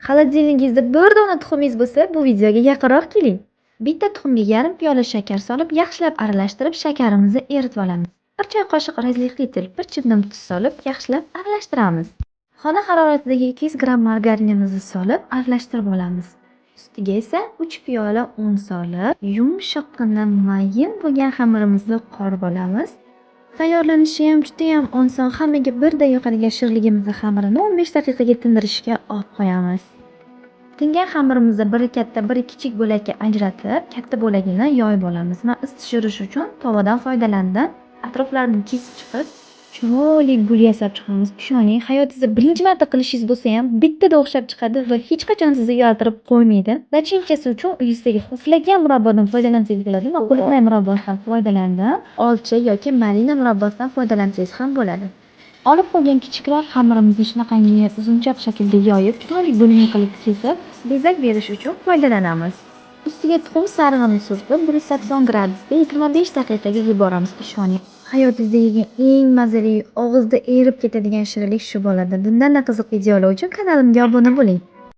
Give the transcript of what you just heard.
Xolodilnigingizda bir dona tuxumingiz bo'lsa, bu videoga yaqinroq keling. Bitta tuxumga yarim piyola shakar solib, yaxshilab aralashtirib, shakarimizni eritib olamiz. 1 choy qoshiq razlikli til, 1 chimdim tuz solib, yaxshilab aralashtiramiz. Xona haroratidagi 200 gramm margarinimizni solib, aralashtirib olamiz. Ustiga esa 3 piyola un solib, yumshoqqina mayin bo'lgan xamirimizni qorib olamiz. Tayyorlanishi ham juda ham oson. Hammaga birday yoqadigan shirinligimizni xamirini 15 daqiqaga tindirishga olib qo'yamiz. Tingan xamirimizni biri katta, biri kichik bo'lakka ajratib, katta bo'lagini yoyib olamiz. Men isitishirish uchun tovadan foydalandim. Atroflarini kesib chiqib, chiroyli gul yasab chiqamiz. Ishoning, hayotingizda birinchi marta qilishingiz bo'lsa ham bittada o'xshab chiqadi va hech qachon sizni uyaltirib qo'ymaydi. Nachinchasi uchun uyingizdagi puflagan murabbodan foydalansangiz bo'ladi. Men qulupnay murabbosidan foydalandim. Olcha yoki malina murabbosidan foydalansangiz ham bo'ladi. Olib qo'ygan kichikroq xamirimizni shunaqangi uzunchap shaklda yoyib, chiroyli bo'lma qilib kesib, bezak berish uchun foydalanamiz. Ustiga tuxum sarig'ini surtib, 180 gradusda 25 daqiqaga yuboramiz. Ishoning, hayotingizda yegan eng mazali, og'izda erib ketadigan shirinlik shu bo'ladi. Bundan-da qiziq videolar uchun kanalimga obuna bo'ling.